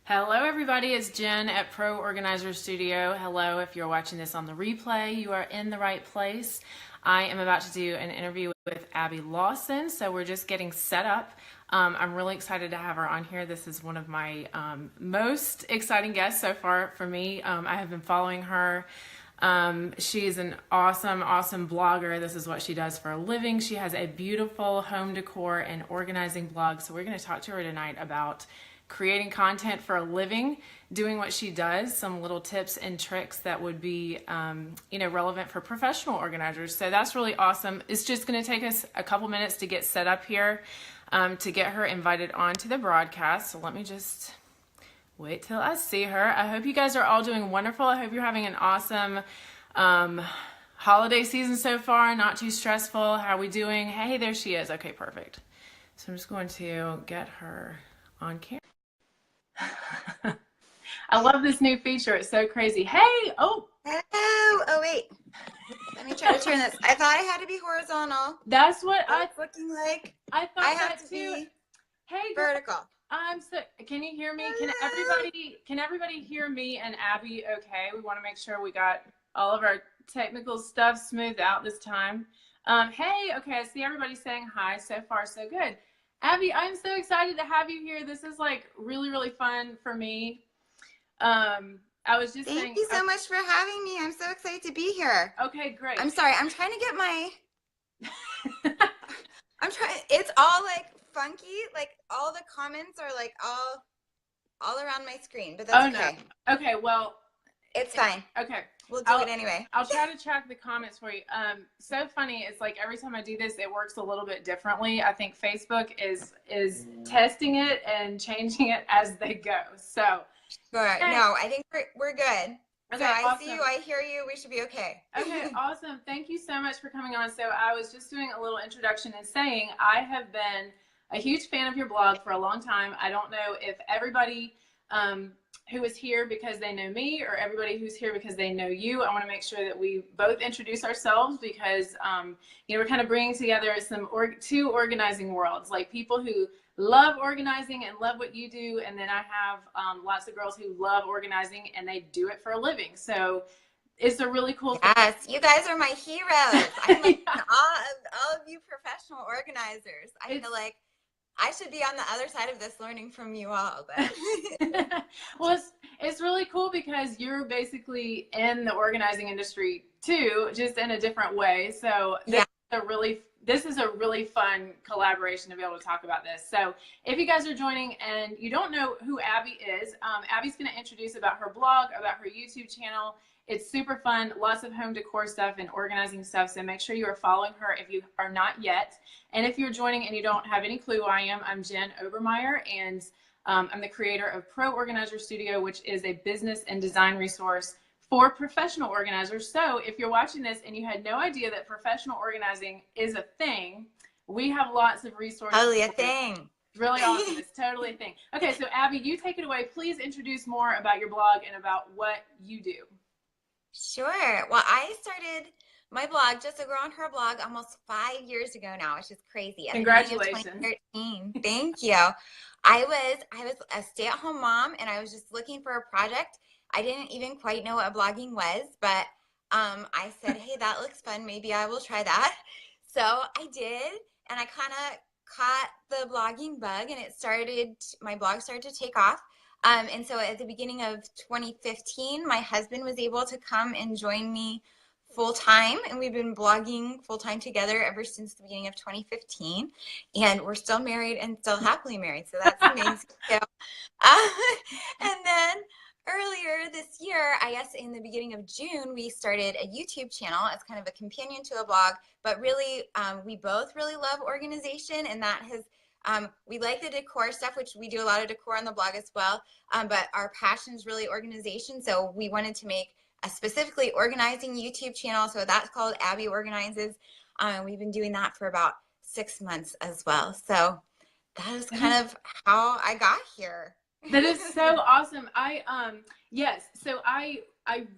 Hello, everybody. It's Jen at Pro Organizer Studio. Hello, if you're watching this on the replay, you are in the right place. I am about to do an interview with Abby Lawson, so we're just getting set up. I'm really excited to have her on here. This is one of my most exciting guests so far for me. I have been following her. She's an awesome blogger. This is what she does for a living. She has a beautiful home decor and organizing blog. So we're going to talk to her tonight about creating content for a living, doing what she does, some little tips and tricks that would be, relevant for professional organizers. So that's really awesome. It's just going to take us a couple minutes to get set up here, to get her invited onto the broadcast. So let me just wait till I see her. I hope you guys are all doing wonderful. I hope you're having an awesome holiday season so far, not too stressful. How are we doing? Hey, there she is. Okay, perfect. So I'm just going to get her on camera. I love this new feature. It's so crazy. Hey, oh wait. Let me try to turn this. I thought I had to be horizontal. That's what it's looking like. I thought I that have to too. be Hey, vertical. I'm so. Can you hear me? Can everybody hear me and Abby? Okay. We want to make sure we got all of our technical stuff smoothed out this time. Hey. Okay. I see everybody saying hi. So far, so good. Abby, I'm so excited to have you here. This is like really fun for me. I was just saying. Thank you so much for having me. I'm so excited to be here. Okay, great. I'm sorry. I'm trying to get my. It's all like funky. Like all the comments are like all around my screen, but that's okay. No. Okay, well, it's fine. Okay. We'll do it anyway. I'll try to track the comments for you. So funny. It's like every time I do this, it works a little bit differently. I think Facebook is testing it and changing it as they go. So. Sure. Okay. No, I think we're good. Okay, so I awesome. see you. I hear you. We should be okay. Okay. Awesome. Thank you so much for coming on. So I was just doing a little introduction and saying I have been a huge fan of your blog for a long time. I don't know if everybody who is here because they know me or everybody who's here because they know you. I want to make sure that we both introduce ourselves because, we're kind of bringing together two organizing worlds, like people who love organizing and love what you do. And then I have lots of girls who love organizing and they do it for a living. So it's a really cool thing. Yes, you guys are my heroes. I'm like all of you professional organizers. I feel like I should be on the other side of this learning from you all. But well, it's really cool because you're basically in the organizing industry too, just in a different way. So this is a really fun collaboration to be able to talk about this. So if you guys are joining and you don't know who Abby is, Abby's going to introduce about her blog, about her YouTube channel. It's super fun, lots of home decor stuff and organizing stuff. So make sure you are following her if you are not yet. And if you're joining and you don't have any clue who I am, I'm Jen Obermeyer, and I'm the creator of Pro Organizer Studio, which is a business and design resource for professional organizers. So if you're watching this and you had no idea that professional organizing is a thing, we have lots of resources. Totally a thing. It's really awesome. It's totally a thing. Okay, so Abby, you take it away. Please introduce more about your blog and about what you do. Sure. Well, I started my blog, Just a Girl on Her blog, almost 5 years ago now, which is crazy. Congratulations. 2013. Thank you. I was a stay-at-home mom, and I was just looking for a project. I didn't even quite know what blogging was, but I said, hey, that looks fun. Maybe I will try that. So I did, and I kind of caught the blogging bug, and my blog started to take off. And so at the beginning of 2015, my husband was able to come and join me full-time, and we've been blogging full-time together ever since the beginning of 2015, and we're still married and still happily married, so that's amazing. And then earlier this year, I guess in the beginning of June, we started a YouTube channel as kind of a companion to a blog, but really we both really love organization, and that has we like the decor stuff, which we do a lot of decor on the blog as well, but our passion is really organization, so we wanted to make a specifically organizing YouTube channel, so that's called Abby Organizes. We've been doing that for about 6 months as well, so that is kind of how I got here. That is so awesome. Yes, so I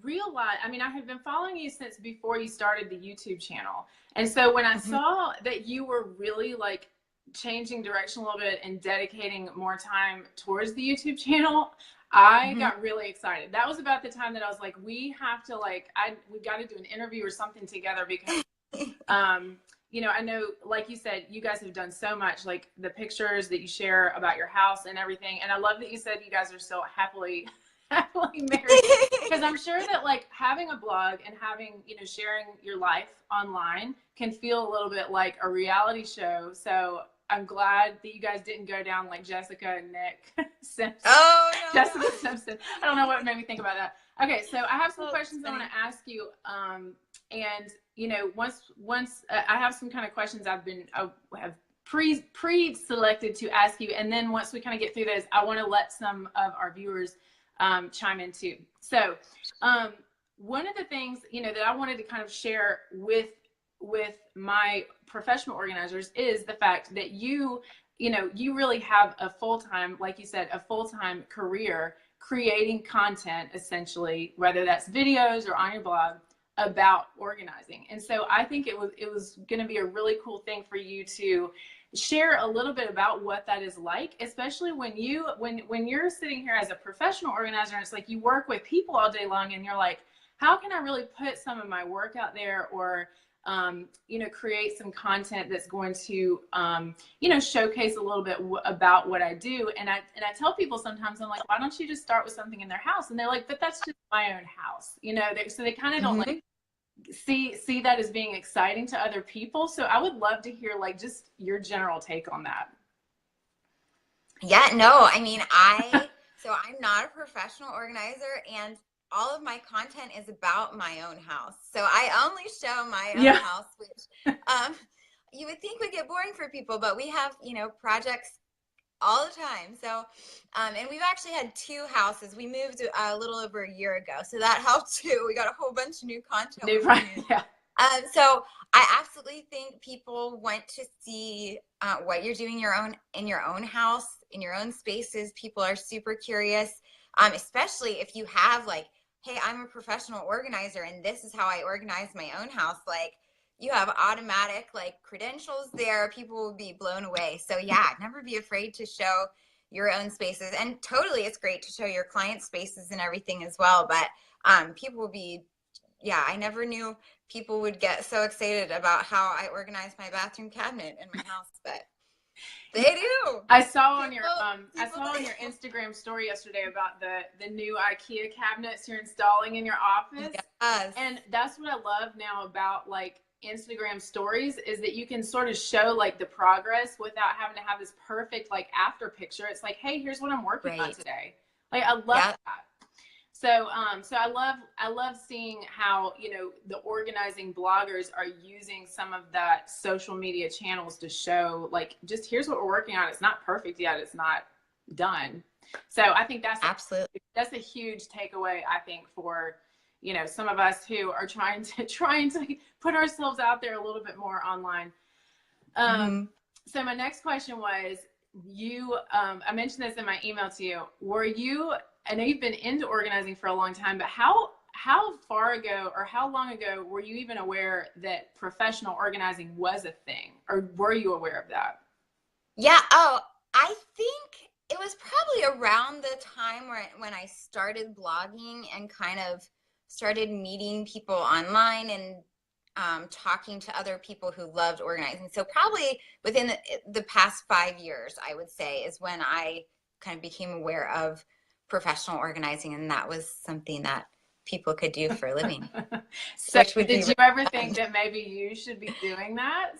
realized, I have been following you since before you started the YouTube channel, and so when I saw that you were really like changing direction a little bit and dedicating more time towards the YouTube channel, I got really excited. That was about the time that I was like, we have to we got to do an interview or something together because, you know, I know, like you said, you guys have done so much, like the pictures that you share about your house and everything. And I love that you said you guys are still happily married, because I'm sure that like having a blog and having, you know, sharing your life online can feel a little bit like a reality show. So I'm glad that you guys didn't go down like Jessica and Nick Simpson. Oh, no, Jessica no. Simpson. I don't know what made me think about that. Okay, so I have some questions I want to ask you. And you know, once I have some kind of questions I have pre-selected to ask you, and then once we kind of get through those, I want to let some of our viewers chime in too. So one of the things, you know, that I wanted to kind of share with my professional organizers is the fact that you know, you really have a full-time, like you said, a full-time career creating content, essentially, whether that's videos or on your blog, about organizing. And so I think it was going to be a really cool thing for you to share a little bit about what that is like, especially when you're sitting here as a professional organizer, and it's like you work with people all day long and you're like, how can I really put some of my work out there, or you know, create some content that's going to, you know, showcase a little bit about what I do. And I tell people sometimes, I'm like, why don't you just start with something in their house? And they're like, but that's just my own house, you know. So they kind of don't like see that as being exciting to other people. So I would love to hear like just your general take on that. Yeah, no, I mean, so I'm not a professional organizer, and all of my content is about my own house. So I only show my own house, which you would think would get boring for people, but we have, you know, projects all the time. So, and we've actually had 2 houses. We moved a little over a year ago, so that helped too. We got a whole bunch of new content. Yeah. So I absolutely think people want to see what you're doing in your own house, in your own spaces. People are super curious, especially if you have like, hey, I'm a professional organizer and this is how I organize my own house. Like, you have automatic like credentials there. People will be blown away. So yeah, never be afraid to show your own spaces. And totally, it's great to show your client spaces and everything as well. But people will be, yeah, I never knew people would get so excited about how I organize my bathroom cabinet in my house, but they do. I saw on your Instagram story yesterday about the new IKEA cabinets you're installing in your office. Yes. And that's what I love now about like Instagram stories, is that you can sort of show like the progress without having to have this perfect like after picture. It's like, hey, here's what I'm working on today. Like, I love that. So, so I love seeing how, you know, the organizing bloggers are using some of that social media channels to show like, just here's what we're working on. It's not perfect yet. It's not done. So I think that's absolutely, that's a huge takeaway, I think, for, you know, some of us who are trying to put ourselves out there a little bit more online. So my next question was, I mentioned this in my email to you. I know you've been into organizing for a long time, but how far ago or how long ago were you even aware that professional organizing was a thing, or were you aware of that? Yeah. Oh, I think it was probably around the time when I started blogging and kind of started meeting people online and talking to other people who loved organizing. So probably within the past 5 years, I would say, is when I kind of became aware of professional organizing, and that was something that people could do for a living. So did you ever think that maybe you should be doing that?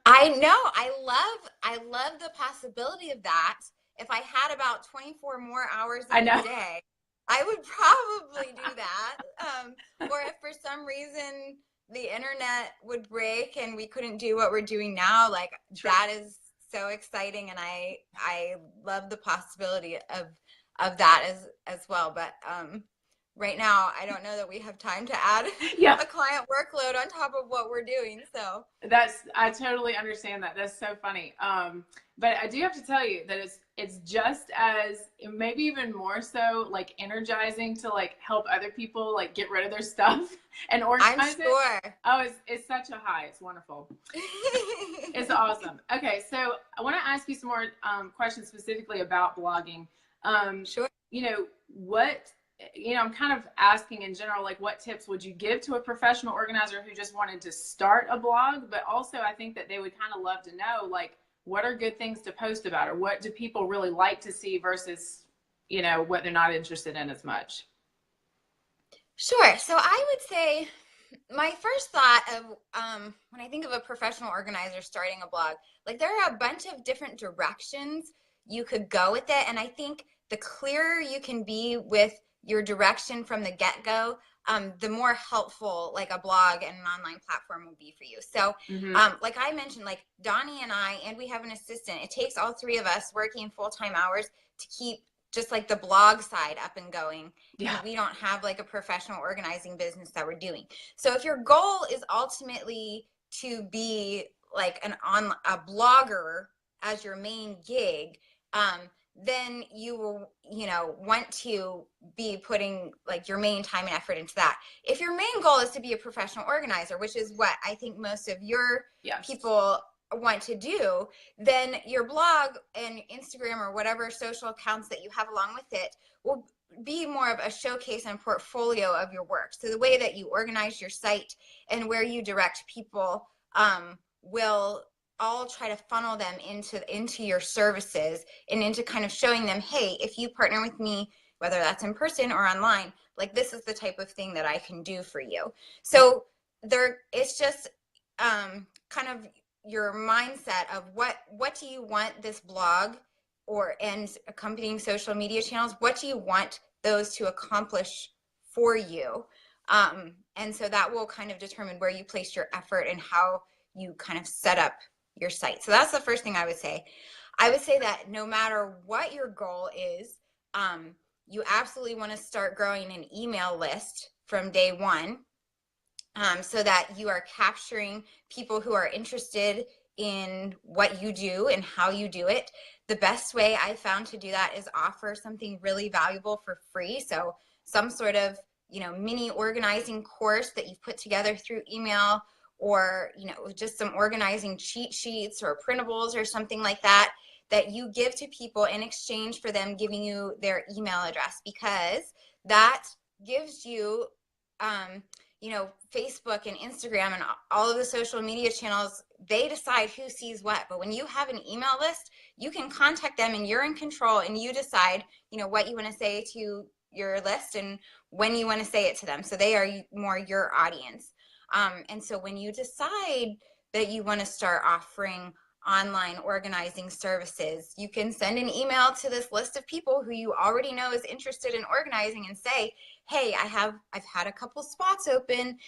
I know. I love the possibility of that. If I had about 24 more hours in a day, I would probably do that. Or if for some reason the internet would break and we couldn't do what we're doing now, like that is so exciting, and I love the possibility of that as well. But right now, I don't know that we have time to add a client workload on top of what we're doing. So I totally understand that. That's so funny. But I do have to tell you that it's just as, maybe even more so, like energizing to like help other people like get rid of their stuff and I'm organize it. sure. Oh, it's such a high. It's wonderful. It's awesome. Okay, so I want to ask you some more questions specifically about blogging. Sure. You know, I'm kind of asking in general, like what tips would you give to a professional organizer who just wanted to start a blog, but also I think that they would kind of love to know, like, what are good things to post about, or what do people really like to see versus, you know, what they're not interested in as much? Sure. So I would say my first thought of when I think of a professional organizer starting a blog, like there are a bunch of different directions you could go with it. And I think the clearer you can be with your direction from the get-go, the more helpful like a blog and an online platform will be for you. So like I mentioned, like Donnie and I, and we have an assistant, it takes all three of us working full-time hours to keep just like the blog side up and going. Yeah. And we don't have like a professional organizing business that we're doing. So if your goal is ultimately to be like a blogger as your main gig, then you will, want to be putting like your main time and effort into that. If your main goal is to be a professional organizer, which is what I think most of your people want to do, then your blog and Instagram or whatever social accounts that you have along with it will be more of a showcase and portfolio of your work. So the way that you organize your site and where you direct people will all try to funnel them into your services and into kind of showing them, hey, if you partner with me, whether that's in person or online, like this is the type of thing that I can do for you. So it's just kind of your mindset of what do you want this blog and accompanying social media channels, what do you want those to accomplish for you? And so that will kind of determine where you place your effort and how you kind of set up your site. So that's the first thing I would say. I would say that no matter what your goal is, you absolutely want to start growing an email list from day one, so that you are capturing people who are interested in what you do and how you do it. The best way I found to do that is offer something really valuable for free. So some sort of, mini organizing course that you've put together through email, or, just some organizing cheat sheets or printables or something like that you give to people in exchange for them giving you their email address, because that gives you, Facebook and Instagram and all of the social media channels, they decide who sees what. But when you have an email list, you can contact them and you're in control, and you decide, what you want to say to your list and when you want to say it to them. So they are more your audience. And so when you decide that you want to start offering online organizing services, you can send an email to this list of people who you already know is interested in organizing and say, hey, I've had a couple spots open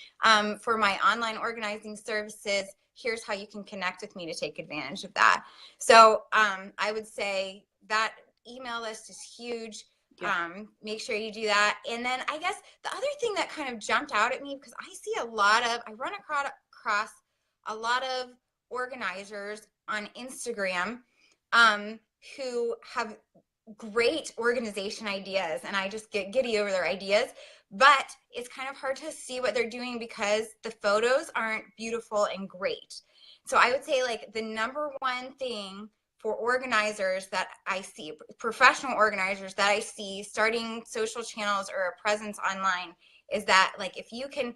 for my online organizing services. Here's how you can connect with me to take advantage of that. So I would say that email list is huge. Yeah. Make sure you do that. And then I guess the other thing that kind of jumped out at me, because I run across a lot of organizers on Instagram who have great organization ideas, and I just get giddy over their ideas, but it's kind of hard to see what they're doing because the photos aren't beautiful and great. So I would say like the number one thing for organizers that I see, professional organizers that I see starting social channels or a presence online, is that like if you can,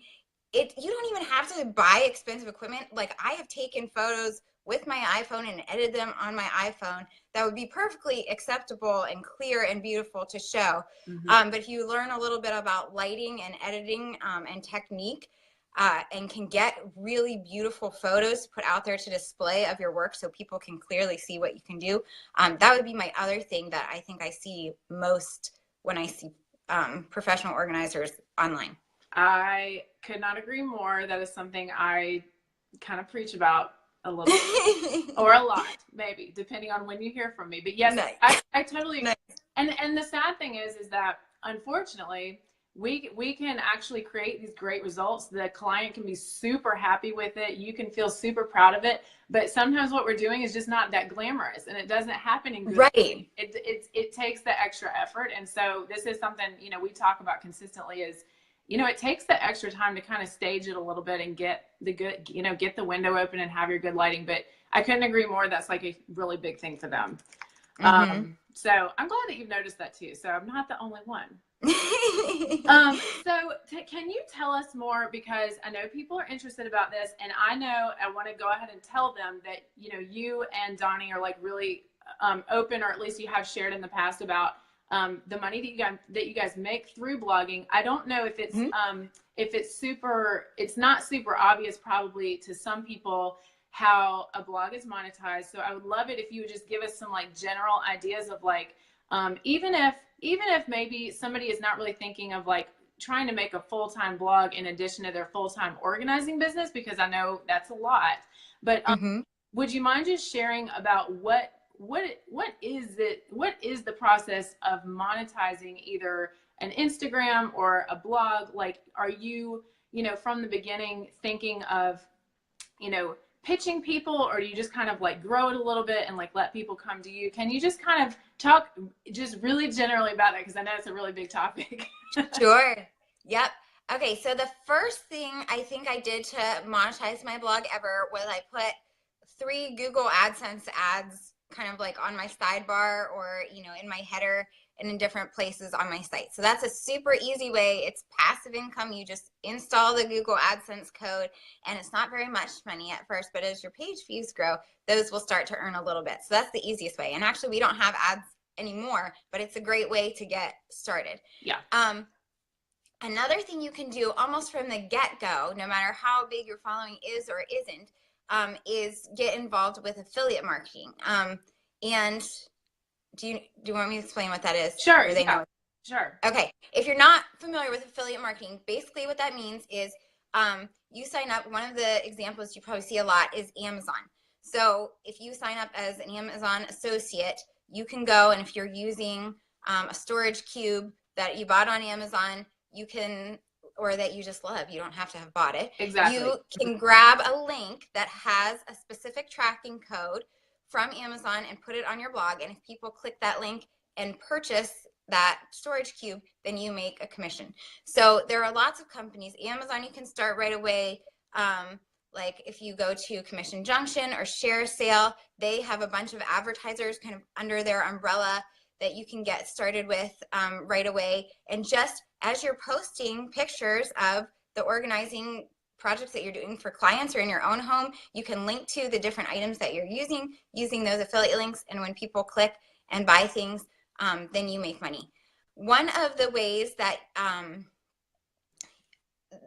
you don't even have to buy expensive equipment. Like I have taken photos with my iPhone and edited them on my iPhone that would be perfectly acceptable and clear and beautiful to show. But if you learn a little bit about lighting and editing and technique, and can get really beautiful photos to put out there to display of your work so people can clearly see what you can do, that would be my other thing that I think I see most when I see professional organizers online. I could not agree more. That is something I kind of preach about a little bit, or a lot, maybe, depending on when you hear from me. But yes, nice. I totally agree. Nice. And the sad thing is that unfortunately, we can actually create these great results. The client can be super happy with it. You can feel super proud of it. But sometimes what we're doing is just not that glamorous, and it doesn't happen in good Right. lighting. It takes the extra effort. And so this is something, we talk about consistently is, it takes the extra time to kind of stage it a little bit and get the good, get the window open and have your good lighting. But I couldn't agree more. That's like a really big thing for them. So I'm glad that you've noticed that too. So I'm not the only one. Can you tell us more, because I know people are interested about this, and I know I want to go ahead and tell them that you and Donnie are like really open, or at least you have shared in the past about the money that you guys make through blogging. I don't know if it's not super obvious probably to some people how a blog is monetized. So I would love it if you would just give us some like general ideas of like, even if maybe somebody is not really thinking of like trying to make a full-time blog in addition to their full-time organizing business, because I know that's a lot, but would you mind just sharing about what is the process of monetizing either an Instagram or a blog? Like, are you, from the beginning thinking of, pitching people, or do you just kind of like grow it a little bit and like let people come to you? Can you just kind of talk just really generally about that? Because I know it's a really big topic. Sure. Yep. Okay. So the first thing I think I did to monetize my blog ever was I put 3 Google AdSense ads kind of like on my sidebar or, in my header and in different places on my site. So that's a super easy way. It's passive income. You just install the Google AdSense code, and it's not very much money at first, but as your page views grow, those will start to earn a little bit. So that's the easiest way. And actually we don't have ads anymore, but it's a great way to get started. Yeah. Another thing you can do almost from the get-go, no matter how big your following is or isn't, is get involved with affiliate marketing. And do you want me to explain what that is? Sure. Or they know? Sure. Okay. If you're not familiar with affiliate marketing, basically what that means is you sign up. One of the examples you probably see a lot is Amazon. So if you sign up as an Amazon associate, you can go, and if you're using a storage cube that you bought on Amazon, you can, or that you just love, you don't have to have bought it. Exactly. You can grab a link that has a specific tracking code from Amazon and put it on your blog. And if people click that link and purchase that storage cube, then you make a commission. So there are lots of companies. Amazon, you can start right away. Like if you go to Commission Junction or Share Sale, they have a bunch of advertisers kind of under their umbrella that you can get started with right away. And just as you're posting pictures of the organizing projects that you're doing for clients or in your own home, you can link to the different items that you're using those affiliate links. And when people click and buy things, then you make money. One of the ways that, an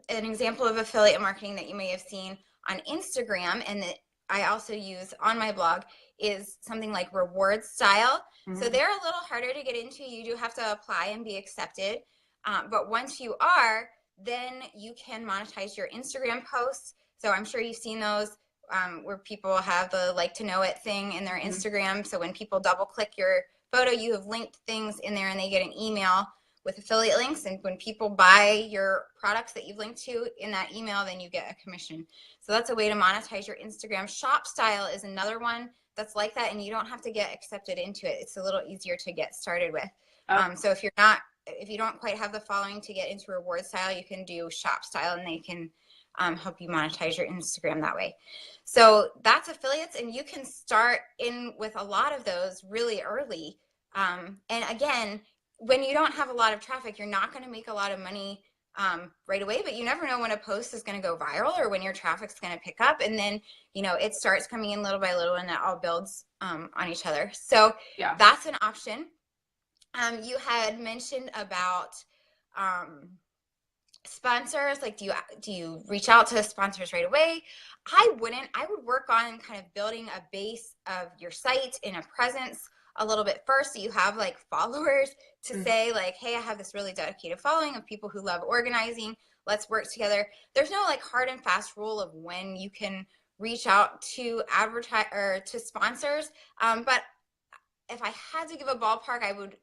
example of affiliate marketing that you may have seen on Instagram and that I also use on my blog is something like reward style. So they're a little harder to get into. You do have to apply and be accepted. But once you are, then you can monetize your Instagram posts. So I'm sure you've seen those where people have the like to know it thing in their Instagram. So when people double click your photo, you have linked things in there and they get an email with affiliate links. And when people buy your products that you've linked to in that email, then you get a commission. So that's a way to monetize your Instagram. Shop style is another one that's like that, and you don't have to get accepted into it. It's a little easier to get started with. So if you don't quite have the following to get into reward style, you can do shop style, and they can help you monetize your Instagram that way. So that's affiliates, and you can start in with a lot of those really early. And again, when you don't have a lot of traffic, you're not going to make a lot of money right away, but you never know when a post is going to go viral or when your traffic's going to pick up. And then, it starts coming in little by little and it all builds on each other. So yeah, that's an option. You had mentioned about sponsors. Like, do you reach out to sponsors right away? I wouldn't. I would work on kind of building a base of your site and a presence a little bit first, so you have like followers to say like, hey, I have this really dedicated following of people who love organizing. Let's work together. There's no like hard and fast rule of when you can reach out to advertise or to sponsors. But if I had to give a ballpark, I would,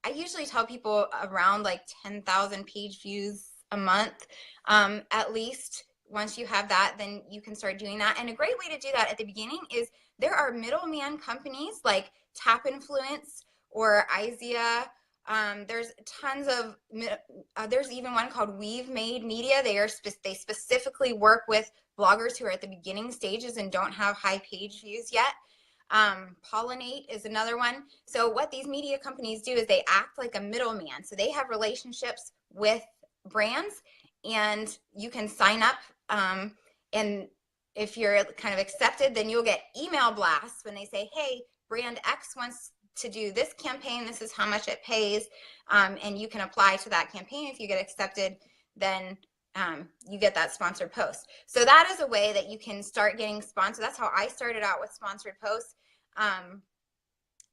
I usually tell people around like 10,000 page views a month, at least. Once you have that, then you can start doing that. And a great way to do that at the beginning is there are middleman companies like Tap Influence or Izea. There's tons of, there's even one called We've Made Media. They specifically work with bloggers who are at the beginning stages and don't have high page views yet. Pollinate is another one. So what these media companies do is they act like a middleman. So they have relationships with brands, and you can sign up. And if you're kind of accepted, then you'll get email blasts when they say, hey, brand X wants to do this campaign. This is how much it pays. And you can apply to that campaign. If you get accepted, then you get that sponsored post. So that is a way that you can start getting sponsored. That's how I started out with sponsored posts.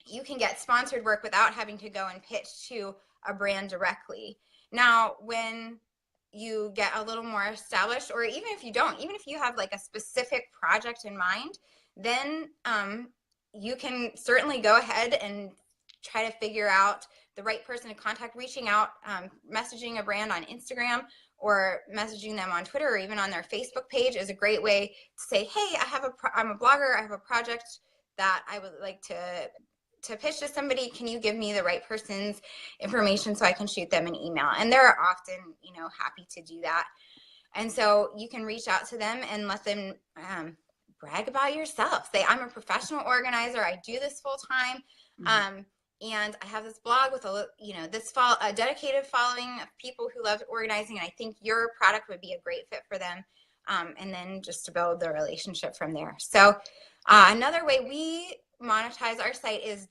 You can get sponsored work without having to go and pitch to a brand directly. Now, when you get a little more established, or even if you don't, even if you have like a specific project in mind, then you can certainly go ahead and try to figure out the right person to contact. Reaching out, messaging a brand on Instagram or messaging them on Twitter or even on their Facebook page is a great way to say, hey, I'm a blogger, I have a project that I would like to pitch to somebody. Can you give me the right person's information so I can shoot them an email? And they're often, happy to do that. And so you can reach out to them and let them brag about yourself. Say, I'm a professional organizer. I do this full time. And I have this blog with a dedicated following of people who love organizing. And I think your product would be a great fit for them. And then just to build the relationship from there. So another way we monetize our site is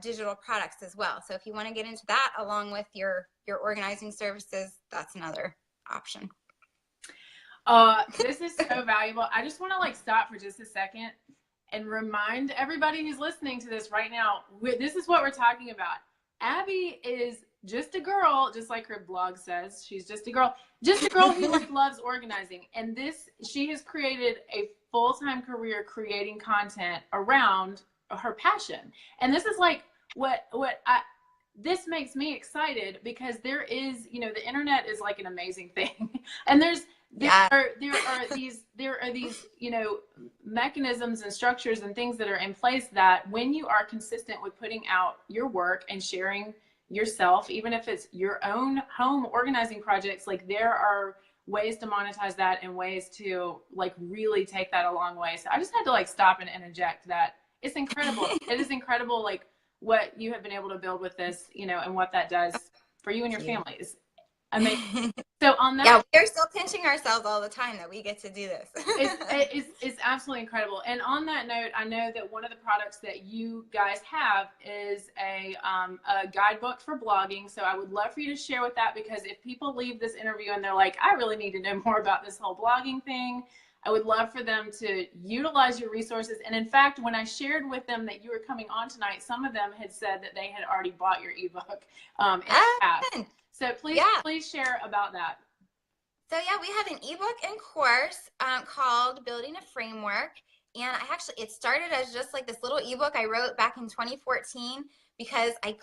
digital products as well. So if you want to get into that along with your organizing services, that's another option. This is so valuable. I just want to stop for just a second and remind everybody who's listening to this right now, this is what we're talking about. Abby is just a girl, just like her blog says. She's just a girl who loves organizing. And she has created a full-time career creating content around her passion. And this is this makes me excited because there is, the internet is like an amazing thing. And there are these mechanisms and structures and things that are in place that when you are consistent with putting out your work and sharing yourself, even if it's your own home organizing projects, there are ways to monetize that and ways to really take that a long way. So I just had to stop and interject that it's incredible. It is incredible what you have been able to build with this, and what that does for you and your families. Amazing. So on that, we're still pinching ourselves all the time that we get to do this. it's absolutely incredible. And on that note, I know that one of the products that you guys have is a guidebook for blogging. So I would love for you to share with that, because if people leave this interview and they're like, I really need to know more about this whole blogging thing, I would love for them to utilize your resources. And in fact, when I shared with them that you were coming on tonight, some of them had said that they had already bought your ebook in the past. So please share about that. So we have an ebook and course called Building a Framework. And it started as just this little ebook I wrote back in 2014, because at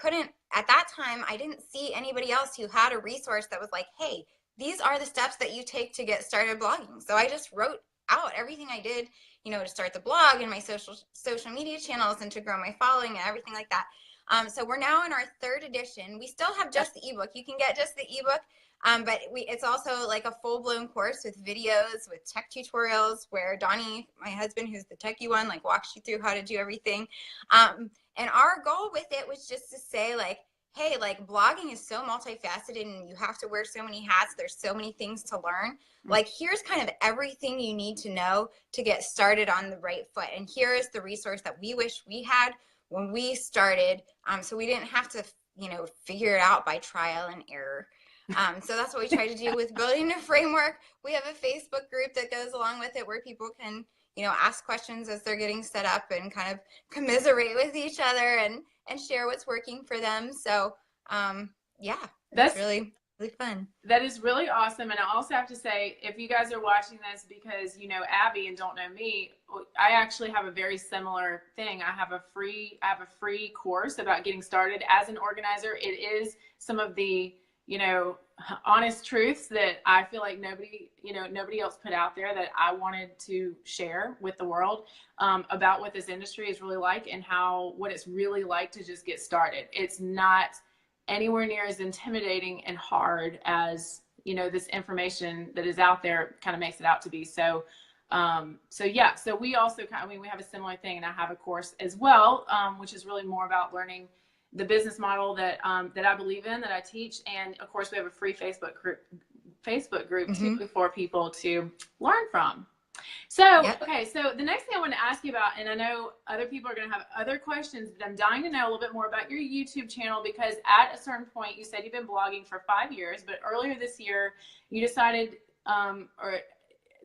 that time, I didn't see anybody else who had a resource that was like, hey, these are the steps that you take to get started blogging. So I just wrote out everything I did, to start the blog and my social media channels and to grow my following and everything like that. So we're now in our 3rd edition. We still have just the ebook. You can get just the ebook, but it's also a full-blown course with videos, with tech tutorials, where Donnie, my husband, who's the techie one, walks you through how to do everything. And our goal with it was just to say, hey, blogging is so multifaceted and you have to wear so many hats. There's so many things to learn. Here's kind of everything you need to know to get started on the right foot. And here is the resource that we wish we had when we started. So we didn't have to, figure it out by trial and error. So that's what we try to do with Building a Framework. We have a Facebook group that goes along with it where people can, ask questions as they're getting set up and kind of commiserate with each other and share what's working for them. So, that's really really fun. That is really awesome. And I also have to say, if you guys are watching this because you know Abby and don't know me, I actually have a very similar thing. I have a free course about getting started as an organizer. It is some of the, you know, honest truths that I feel like nobody else put out there that I wanted to share with the world, about what this industry is really like and what it's really like to just get started. It's not anywhere near as intimidating and hard as, you know, this information that is out there kind of makes it out to be. So yeah, so we also we have a similar thing, and I have a course as well, which is really more about learning the business model that I believe in, that I teach. And of course we have a free Facebook group Mm-hmm. too for people to learn from. So, Yep. okay, so the next thing I want to ask you about, and I know other people are going to have other questions, but I'm dying to know a little bit more about your YouTube channel, because at a certain point you said you've been blogging for 5 years, but earlier this year you decided, or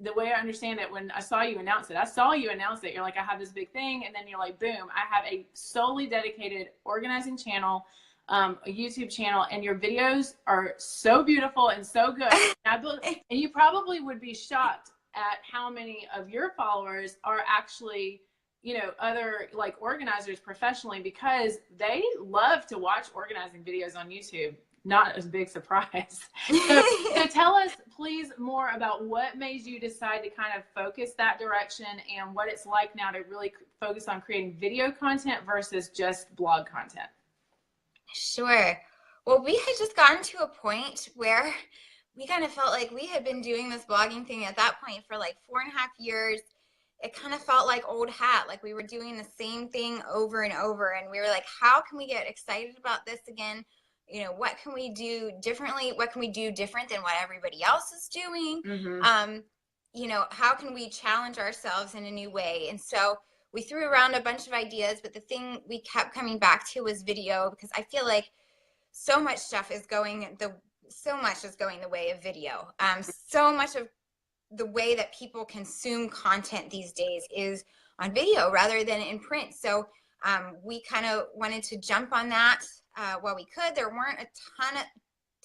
the way I understand it, when I saw you announce it, you're like, I have this big thing, and then you're like, boom, I have a solely dedicated organizing channel, a YouTube channel, and your videos are so beautiful and so good. And you probably would be shocked at how many of your followers are actually, you know, other like organizers professionally, because they love to watch organizing videos on YouTube. Not a big surprise. So tell us please more about what made you decide to kind of focus that direction, and what it's like now to really focus on creating video content versus just blog content. Sure. Well, we had just gotten to a point where we kind of felt like we had been doing this blogging thing at that point for like 4.5 years. It kind of felt like old hat, like we were doing the same thing over and over. And we were like, how can we get excited about this again? You know, what can we do differently? What can we do different than what everybody else is doing? Mm-hmm. You know, how can we challenge ourselves in a new way? And so we threw around a bunch of ideas, but the thing we kept coming back to was video, because I feel like so much is going the way of video. So much of the way that people consume content these days is on video rather than in print. So we kind of wanted to jump on that while we could. There weren't a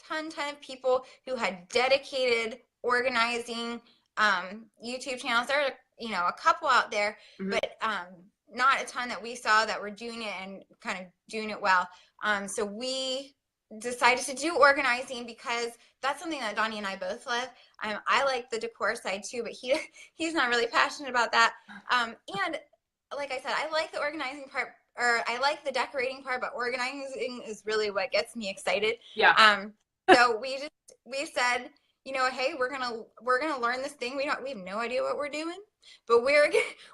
ton of people who had dedicated organizing YouTube channels. There are, you know, a couple out there, mm-hmm. but not a ton that we saw that were doing it and kind of doing it well. So we decided to do organizing because that's something that Donnie and I both love. I like the decor side too, but he's not really passionate about that. And like I said, I like the organizing part, or I like the decorating part, but organizing is really what gets me excited. Yeah. So we said, you know, hey, we're gonna learn this thing. We have no idea what we're doing, but we're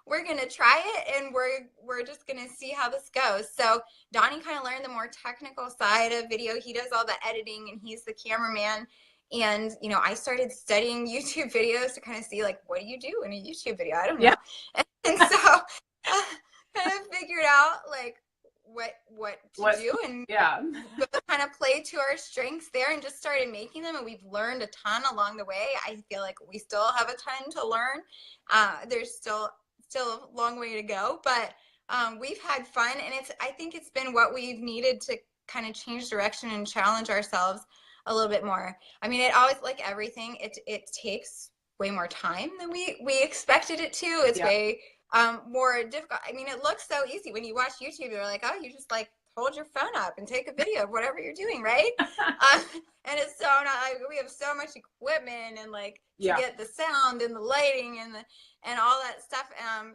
gonna try it, and we're just gonna see how this goes. So Donnie kind of learned the more technical side of video. He does all the editing, and he's the cameraman. And you know, I started studying YouTube videos to kind of see, like, what do you do in a YouTube video? I don't know. Yeah. And so kind of figured out like what to do, and yeah, kind of played to our strengths there and just started making them, and we've learned a ton along the way. I feel like we still have a ton to learn. There's still a long way to go, but we've had fun, and I think it's been what we've needed to kind of change direction and challenge ourselves a little bit more. I mean, it always, like everything, it takes way more time than we expected it to. It's way more difficult. I mean, it looks so easy when you watch YouTube. You're like, oh, you just like hold your phone up and take a video of whatever you're doing, right? And it's so not. We have so much equipment, and like to get the sound and the lighting and all that stuff,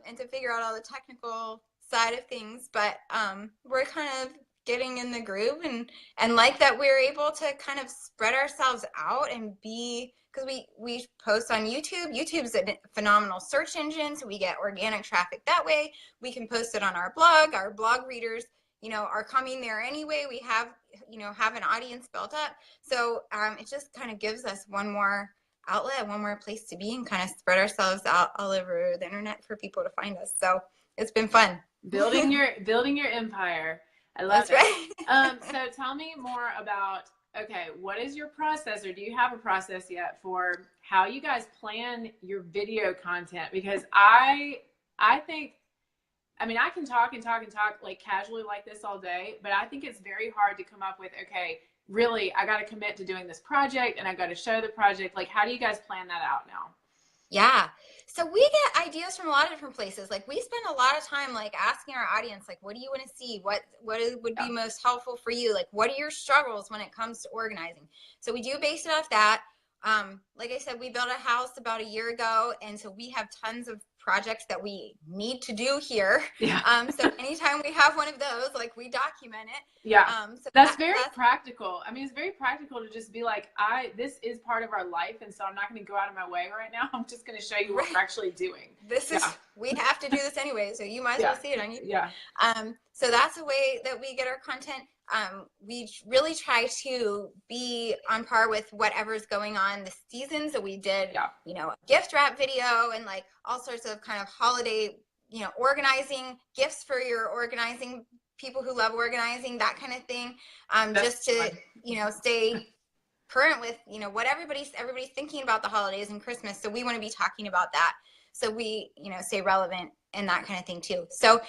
and to figure out all the technical side of things. But we're kind of getting in the groove, and like that we're able to kind of spread ourselves out and be. Because we post on YouTube. YouTube's a phenomenal search engine, so we get organic traffic that way. We can post it on our blog. Our blog readers, you know, are coming there anyway. We have an audience built up. So it just kind of gives us one more outlet, one more place to be, and kind of spread ourselves out all over the internet for people to find us. So it's been fun. Building your empire. I love That's it. Right. So tell me more about, okay, what is your process, or do you have a process yet for how you guys plan your video content? Because I think, I mean, I can talk like casually like this all day, but I think it's very hard to come up with, okay, really, I got to commit to doing this project and I got to show the project? Like, how do you guys plan that out now? Yeah. So we get ideas from a lot of different places. Like we spend a lot of time like asking our audience, like, what do you want to see? Would be most helpful for you? Like, what are your struggles when it comes to organizing? So we do base it off that. Like I said, we built a house about a year ago, and so we have tons of projects that we need to do here. Yeah. So anytime we have one of those, like we document it. Yeah. So that's very practical. I mean, it's very practical to just be like, this is part of our life. And so I'm not going to go out of my way right now. I'm just going to show you what we're actually doing. We have to do this anyway. So you might as well see it on YouTube. Yeah. So that's a way that we get our content. We really try to be on par with whatever's going on this season. So we did, you know, a gift wrap video and like all sorts of kind of holiday, you know, organizing gifts for your organizing people who love organizing, that kind of thing. Just to, fun. You know, stay current with, you know, what everybody's thinking about the holidays and Christmas. So we want to be talking about that. So we, you know, stay relevant and that kind of thing too. So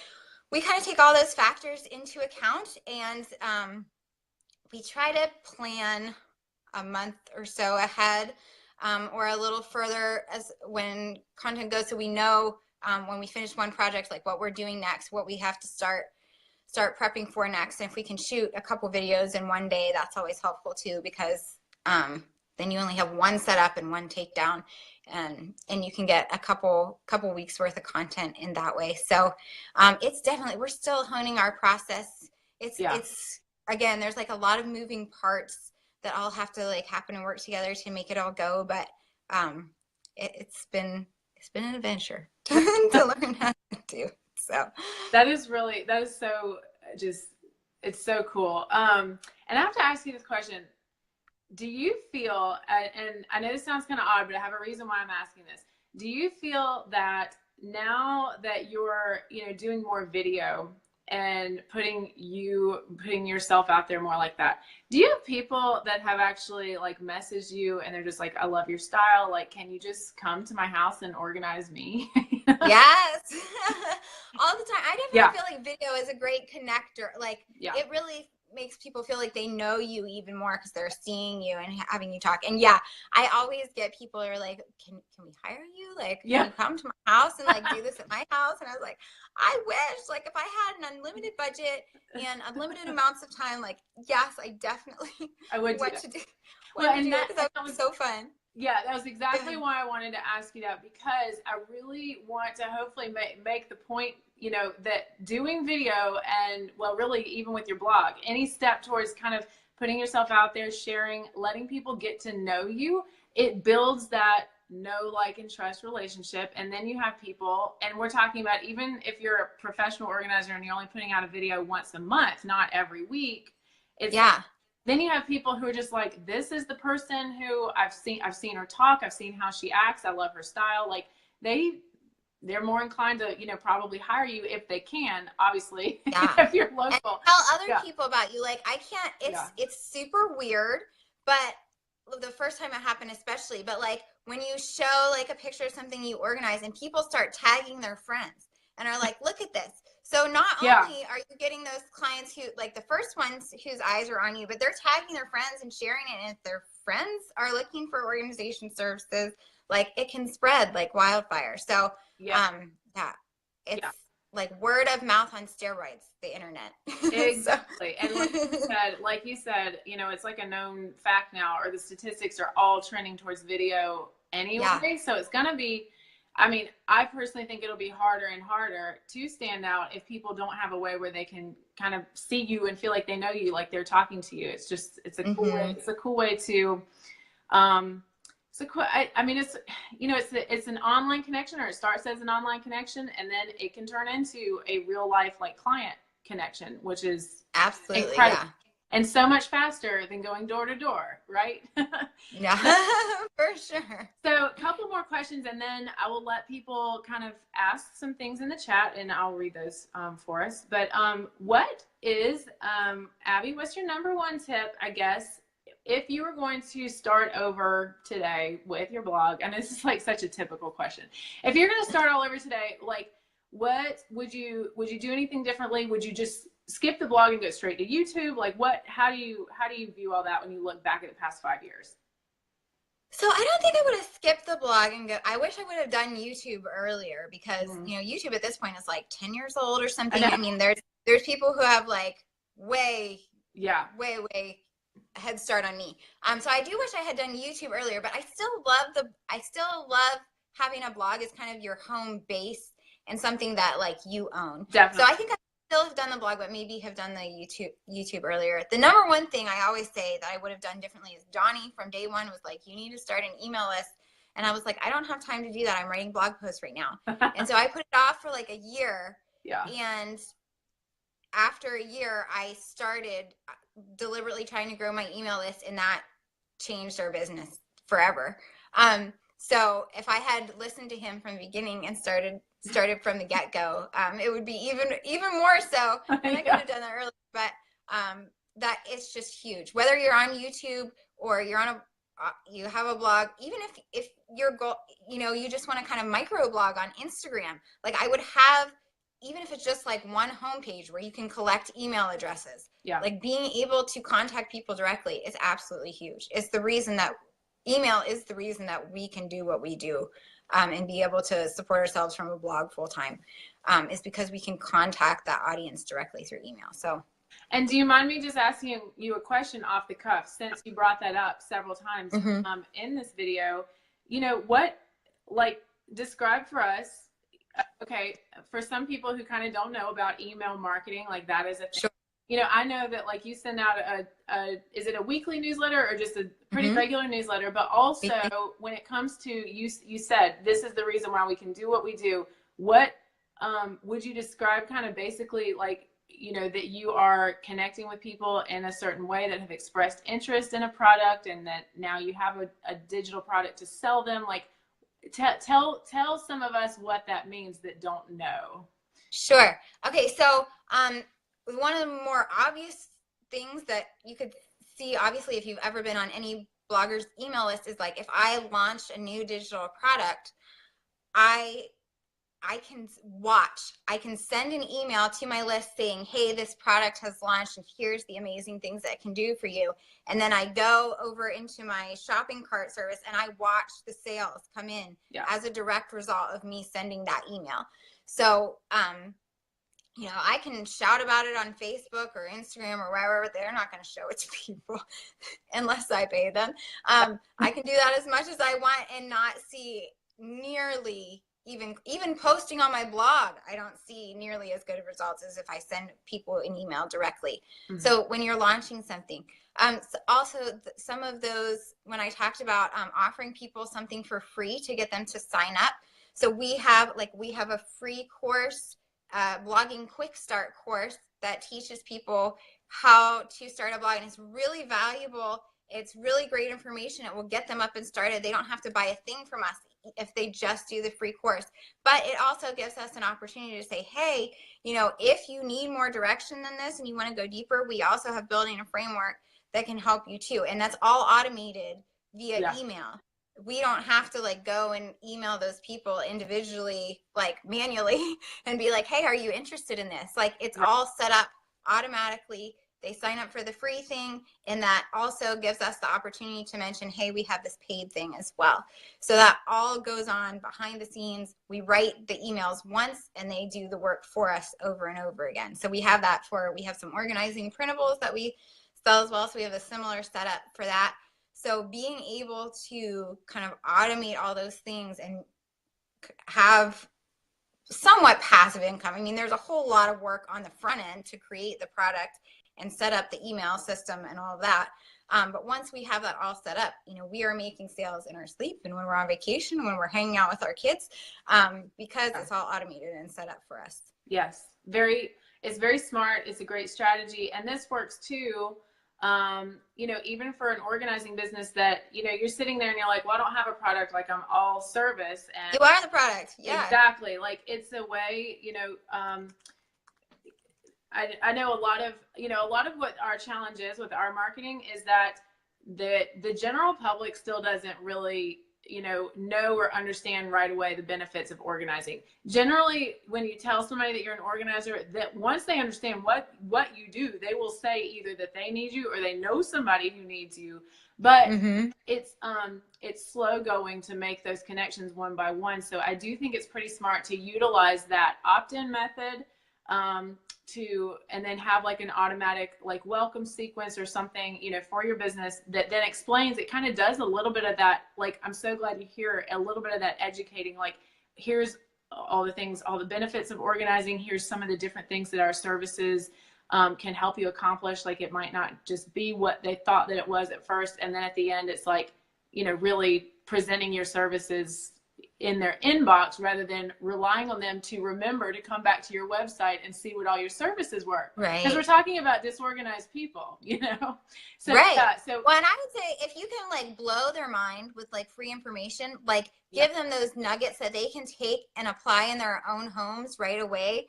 we kind of take all those factors into account, and we try to plan a month or so ahead, or a little further as when content goes, so we know when we finish one project, like what we're doing next, what we have to start prepping for next. And if we can shoot a couple videos in one day, that's always helpful too, because then you only have one setup and one takedown, and you can get a couple weeks worth of content in that way. So it's definitely, we're still honing our process. It's again, there's like a lot of moving parts that all have to like happen and work together to make it all go. But it's been an adventure to learn how to do. So that is so it's so cool. And I have to ask you this question. Do you feel, and I know this sounds kind of odd, but I have a reason why I'm asking this. Do you feel that now that you're, you know, doing more video and putting yourself out there more like that, do you have people that have actually like messaged you and they're just like, I love your style, like, can you just come to my house and organize me? Yes. All the time. I definitely feel like video is a great connector. Like it really makes people feel like they know you even more because they're seeing you and having you talk. And I always get people who are like, can we hire you? Like, can you come to my house and like do this at my house? And I was like, I wish, like, if I had an unlimited budget and unlimited amounts of time, like, yes, I definitely would want to do it. That was so fun. Yeah, that was exactly why I wanted to ask you that, because I really want to hopefully make the point, you know, that doing video and, well, really even with your blog, any step towards kind of putting yourself out there, sharing, letting people get to know you, it builds that know, like, and trust relationship. And then you have people, and we're talking about even if you're a professional organizer and you're only putting out a video once a month, not every week, it's then you have people who are just like, this is the person who I've seen her talk, I've seen how she acts, I love her style. Like they're more inclined to, you know, probably hire you if they can, obviously, if you're local. And tell other people about you. Like, I can't, it's super weird, but the first time it happened especially, but like when you show like a picture of something you organize and people start tagging their friends and are like, look at this. So not only are you getting those clients who, like the first ones whose eyes are on you, but they're tagging their friends and sharing it. And if their friends are looking for organization services, like it can spread like wildfire. So it's like word of mouth on steroids, the internet. Exactly. And like you said, you know, it's like a known fact now, or the statistics are all trending towards video anyway. So it's going to be, I mean, I personally think it'll be harder and harder to stand out if people don't have a way where they can kind of see you and feel like they know you, like they're talking to you. It's just, it's a cool way. It's a cool way to, I mean, it's, you know, it's an online connection, or it starts as an online connection and then it can turn into a real life, like, client connection, which is absolutely incredible. And so much faster than going door to door, right? Yeah, for sure. So a couple more questions, and then I will let people kind of ask some things in the chat, and I'll read those for us. But what is, Abby, what's your number one tip, I guess, if you were going to start over today with your blog? And this is like such a typical question. If you're going to start all over today, like, what would you do anything differently? Would you just skip the blog and go straight to YouTube? Like how do you view all that when you look back at the past 5 years? So I don't think I would have skipped the blog and go. I wish I would have done YouTube earlier because YouTube at this point is like 10 years old or something. I mean, there's people who have like way head start on me. So I do wish I had done YouTube earlier, but I still love having a blog as kind of your home base and something that like you own. Definitely. So I think I still have done the blog, but maybe have done the YouTube earlier. The number one thing I always say that I would have done differently is Donnie from day one was like, you need to start an email list. And I was like, I don't have time to do that. I'm writing blog posts right now. And so I put it off for like a year. Yeah. And after a year, I started deliberately trying to grow my email list, and that changed our business forever. So if I had listened to him from the beginning and started from the get-go, it would be even more so. And I could have done that earlier, but that it's just huge. Whether you're on YouTube or you're on you have a blog, even if your goal, you just want to kind of microblog on Instagram, like I would have, even if it's just like one homepage where you can collect email addresses, like being able to contact people directly is absolutely huge. It's the reason that email is the reason that we can do what we do, and be able to support ourselves from a blog full time, is because we can contact that audience directly through email. So. And do you mind me just asking you a question off the cuff, since you brought that up several times in this video? Describe for us. Okay, for some people who kind of don't know about email marketing, like that is a thing. Sure. I know that like you send out is it a weekly newsletter or just a pretty regular newsletter? But also when it comes to you said this is the reason why we can do what we do. What would you describe kind of basically like, that you are connecting with people in a certain way that have expressed interest in a product, and that now you have a digital product to sell them? Like tell some of us what that means that don't know. Sure. Okay. So, one of the more obvious things that you could see, obviously, if you've ever been on any blogger's email list, is like if I launch a new digital product, I can send an email to my list saying, hey, this product has launched and here's the amazing things that it can do for you. And then I go over into my shopping cart service and I watch the sales come in as a direct result of me sending that email. So, I can shout about it on Facebook or Instagram or wherever, but they're not going to show it to people unless I pay them. I can do that as much as I want and not see nearly, even posting on my blog, I don't see nearly as good of results as if I send people an email directly. So when you're launching something, also some of those, when I talked about offering people something for free to get them to sign up. So we have a free course, blogging quick start course that teaches people how to start a blog, and it's really valuable. It's really great information. It will get them up and started. They don't have to buy a thing from us if they just do the free course. But it also gives us an opportunity to say, hey, if you need more direction than this and you want to go deeper, we also have building a framework that can help you too. And that's all automated via email. We don't have to go and email those people individually, manually, and be like, hey, are you interested in this? It's all set up automatically. They sign up for the free thing, and that also gives us the opportunity to mention, hey, we have this paid thing as well. So that all goes on behind the scenes. We write the emails once, and they do the work for us over and over again. So we have some organizing printables that we sell as well. So we have a similar setup for that. So being able to kind of automate all those things and have somewhat passive income. I mean, there's a whole lot of work on the front end to create the product and set up the email system and all of that. But once we have that all set up, we are making sales in our sleep and when we're on vacation, when we're hanging out with our kids, because it's all automated and set up for us. Yes. It's very smart. It's a great strategy. And this works too. Even for an organizing business that, you're sitting there and you're like, well, I don't have a product, I'm all service. And you are the product. Yeah, exactly. It's a way, I know a lot of what our challenge is with our marketing is that the general public still doesn't really know or understand right away the benefits of organizing. Generally, when you tell somebody that you're an organizer, that once they understand what you do, they will say either that they need you or they know somebody who needs you. But it's slow going to make those connections one by one. So I do think it's pretty smart to utilize that opt-in method, and then have like an automatic like welcome sequence or something, for your business that then explains. It kind of does a little bit of that. Like, I'm so glad to hear a little bit of that educating, like, here's all the things, all the benefits of organizing. Here's some of the different things that our services can help you accomplish. Like, it might not just be what they thought that it was at first. And then at the end, it's like, really presenting your services in their inbox rather than relying on them to remember to come back to your website and see what all your services were. Right. Because we're talking about disorganized people, So, right. So, well, and I would say if you can like blow their mind with like free information, like give them those nuggets that they can take and apply in their own homes right away.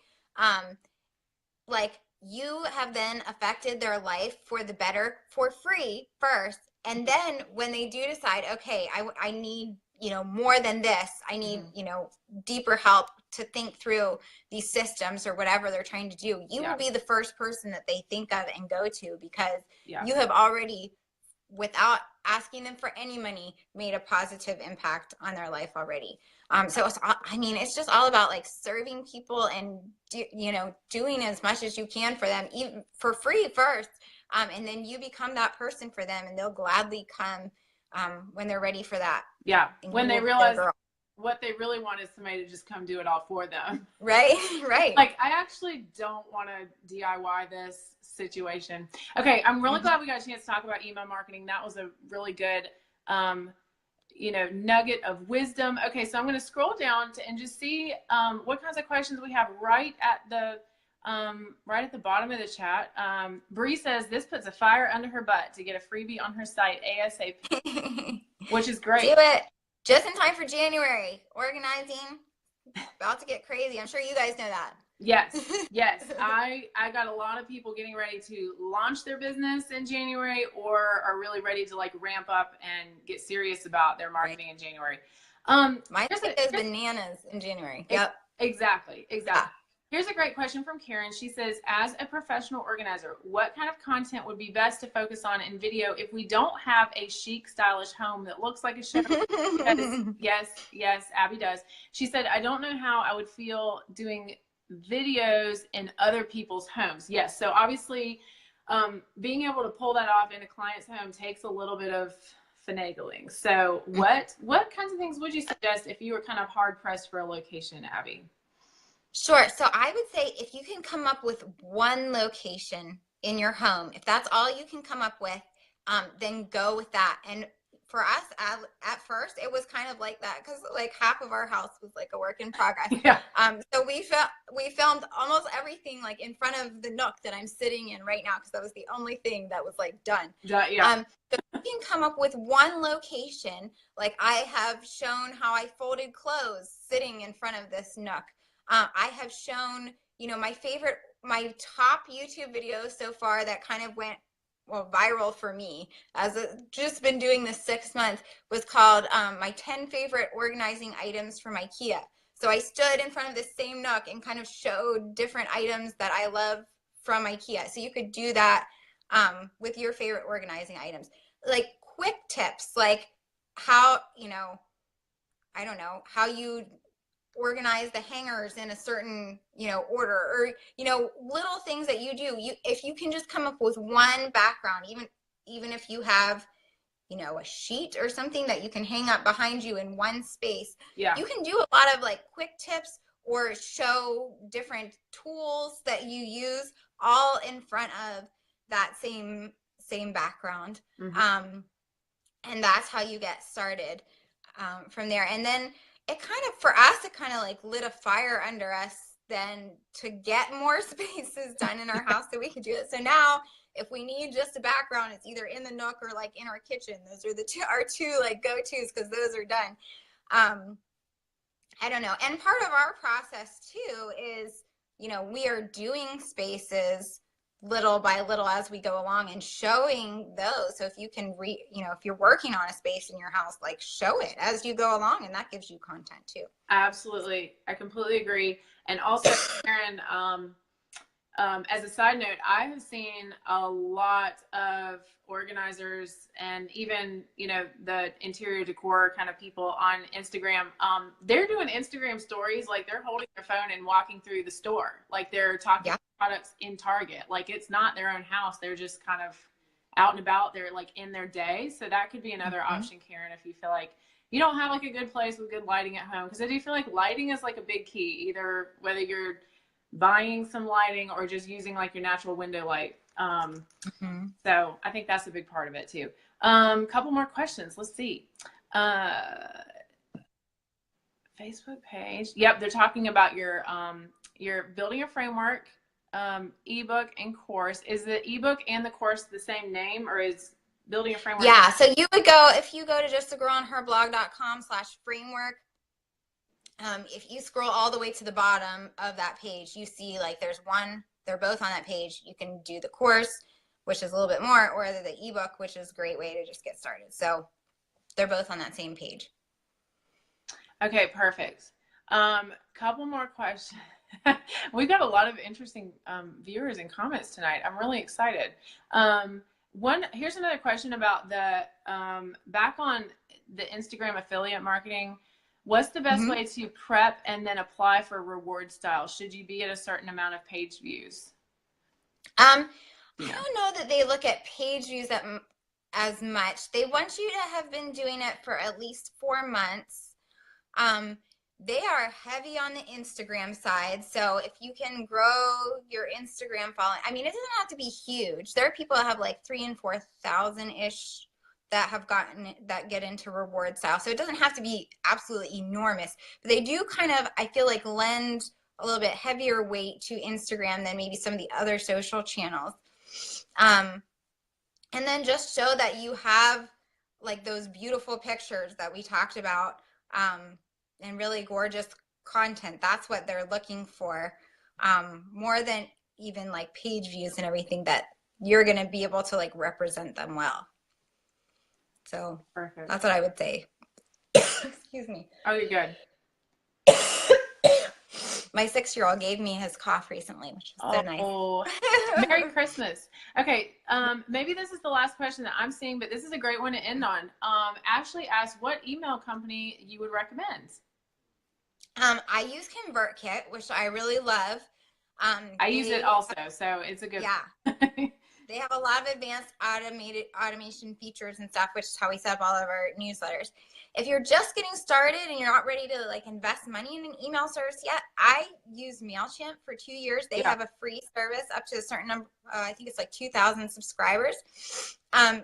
Like, you have then affected their life for the better for free first. And then when they do decide, okay, I need, more than this, I need, deeper help to think through these systems or whatever they're trying to do, you will be the first person that they think of and go to, because you have already, without asking them for any money, made a positive impact on their life already. So it's just all about like serving people and doing as much as you can for them, even for free first, and then you become that person for them, and they'll gladly come when they're ready for that. Yeah, when they realize what they really want is somebody to just come do it all for them. Right, right. Like, I actually don't want to DIY this situation. Okay, I'm really glad we got a chance to talk about email marketing. That was a really good nugget of wisdom. Okay, so I'm going to scroll down and just see what kinds of questions we have right at the bottom of the chat. Bree says this puts a fire under her butt to get a freebie on her site ASAP, which is great. Do it just in time for January. Organizing, about to get crazy. I'm sure you guys know that. Yes. I got a lot of people getting ready to launch their business in January, or are really ready to like ramp up and get serious about their marketing in January. Mine goes bananas in January. Yep. Exactly. Yeah. Here's a great question from Karen. She says, as a professional organizer, what kind of content would be best to focus on in video if we don't have a chic, stylish home that looks like a show? Yes, Abby does. She said, I don't know how I would feel doing videos in other people's homes. Yes. So obviously, being able to pull that off in a client's home takes a little bit of finagling. So what kinds of things would you suggest if you were kind of hard pressed for a location, Abby? Sure. So I would say if you can come up with one location in your home, if that's all you can come up with, then go with that. And for us, at first, it was kind of like that, because like half of our house was like a work in progress. Yeah. So we filmed almost everything like in front of the nook that I'm sitting in right now, because that was the only thing that was like done. Yeah. So you can come up with one location. Like, I have shown how I folded clothes sitting in front of this nook. I have shown, my top YouTube videos so far that kind of went viral for me, as just been doing this 6 months, was called my 10 favorite organizing items from IKEA. So I stood in front of the same nook and kind of showed different items that I love from IKEA. So you could do that with your favorite organizing items. Like quick tips, like how, I don't know, how you organize the hangers in a certain, order, or, little things that you do. If you can just come up with one background, even if you have, a sheet or something that you can hang up behind you in one space, you can do a lot of like quick tips, or show different tools that you use all in front of that same background. And that's how you get started from there. And then it kind of like lit a fire under us then to get more spaces done in our house so we could do it. So now if we need just a background, it's either in the nook or like in our kitchen. Those are our two like go-tos, because those are done. I don't know. And part of our process too is, we are doing spaces little by little as we go along and showing those. So if you can if you're working on a space in your house, like show it as you go along, and that gives you content too. Absolutely. I completely agree. And also, Karen, as a side note, I have seen a lot of organizers and even, the interior decor kind of people on Instagram. They're doing Instagram stories, like they're holding their phone and walking through the store. Like they're talking about products in Target. Like it's not their own house. They're just kind of out and about. They're like in their day. So that could be another option, Karen, if you feel like you don't have like a good place with good lighting at home. Because I do feel like lighting is like a big key, either whether you're buying some lighting or just using like your natural window light. So I think that's a big part of it too. Couple more questions. Let's see. Facebook page. Yep. They're talking about your building a framework, ebook and course. Is the ebook and the course the same name, or is building a framework? Yeah. So you would go, if you go to justagirlonherblog.com/framework, if you scroll all the way to the bottom of that page, you see like they're both on that page. You can do the course, which is a little bit more, or the ebook, which is a great way to just get started. So they're both on that same page. Okay, perfect. Couple more questions. We've got a lot of interesting viewers and comments tonight. I'm really excited. Here's another question about the back on the Instagram affiliate marketing. What's the best way to prep and then apply for reward style? Should you be at a certain amount of page views? I don't know that they look at page views as much. They want you to have been doing it for at least 4 months. They are heavy on the Instagram side. So if you can grow your Instagram following, I mean, it doesn't have to be huge. There are people that have like 3,000 and 4,000-ish that get into reward style. So it doesn't have to be absolutely enormous, but they do kind of, I feel like, lend a little bit heavier weight to Instagram than maybe some of the other social channels. And then just show that you have like those beautiful pictures that we talked about, and really gorgeous content. That's what they're looking for, more than even like page views and everything, that you're going to be able to like represent them well. So perfect. That's what I would say. Excuse me. Oh, you're good. My 6-year-old gave me his cough recently, which is so nice. Merry Christmas. Okay, maybe this is the last question that I'm seeing, but this is a great one to end on. Ashley asked what email company you would recommend. I use ConvertKit, which I really love. I use it also, so it's a good one. They have a lot of advanced automation features and stuff, which is how we set up all of our newsletters. If you're just getting started and you're not ready to like invest money in an email service yet, I use MailChimp for 2 years. They have a free service up to a certain number. I think it's like 2,000 subscribers.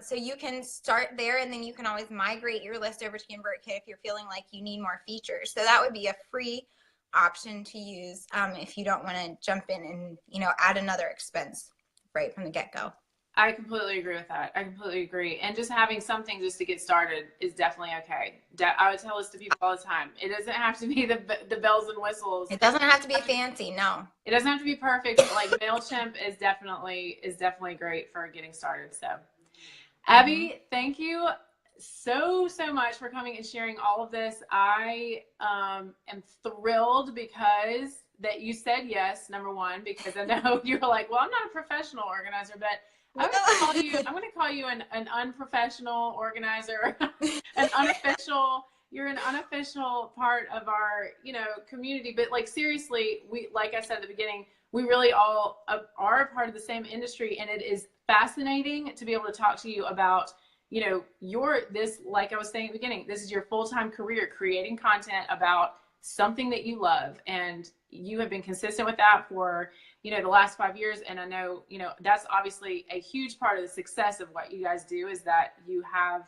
So you can start there, and then you can always migrate your list over to ConvertKit if you're feeling like you need more features. So that would be a free option to use if you don't want to jump in and add another expense right from the get-go. I completely agree with that. I completely agree. And just having something just to get started is definitely okay. I would tell this to people all the time. It doesn't have to be the bells and whistles. It doesn't have to be fancy. No. It doesn't have to be perfect. But like MailChimp is definitely great for getting started. So, Abby, thank you so much for coming and sharing all of this. I am thrilled because that you said yes, number one, because I know you're like, well, I'm not a professional organizer, but I'm going to call you an unprofessional organizer, you're an unofficial part of our, community. But like, seriously, like I said at the beginning, we really all are a part of the same industry. And it is fascinating to be able to talk to you about, like I was saying at the beginning, this is your full-time career, creating content about something that you love. And you have been consistent with that for, the last 5 years. And I know, that's obviously a huge part of the success of what you guys do, is that you have,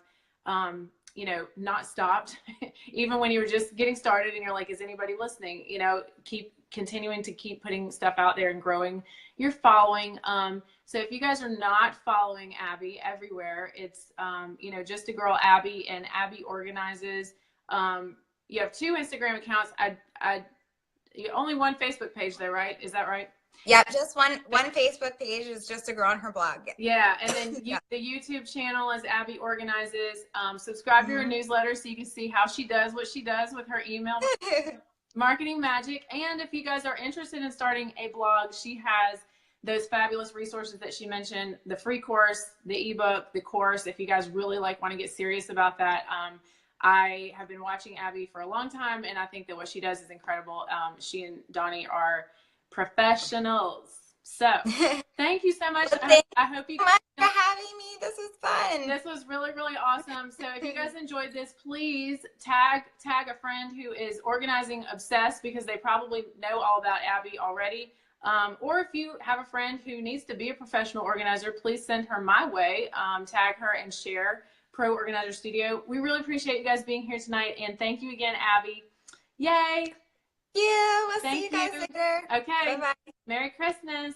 not stopped even when you were just getting started and you're like, is anybody listening? Keep continuing to keep putting stuff out there and growing your following. So if you guys are not following Abby everywhere, it's, Just a Girl Abby and Abby Organizes. You have 2 Instagram accounts. Only one Facebook page though, right? Is that right? Yep, just one Facebook page is just a girl on her blog. Yeah, and then Yeah. the YouTube channel is Abby Organizes. Subscribe to her newsletter so you can see how she does what she does with her email marketing magic. And if you guys are interested in starting a blog, she has those fabulous resources that she mentioned, the free course, the ebook, the course. If you guys really want to get serious about that, I have been watching Abby for a long time, and I think that what she does is incredible. She and Donnie are professionals. So thank you so much. I hope you much for having me. This was fun. This was really, really awesome. So if you guys enjoyed this, please tag a friend who is organizing obsessed, because they probably know all about Abby already. Or if you have a friend who needs to be a professional organizer, please send her my way. Tag her and share Pro Organizer Studio. We really appreciate you guys being here tonight, and thank you again, Abby. Yay! Yeah, we'll see you guys later. Okay. Bye-bye. Merry Christmas.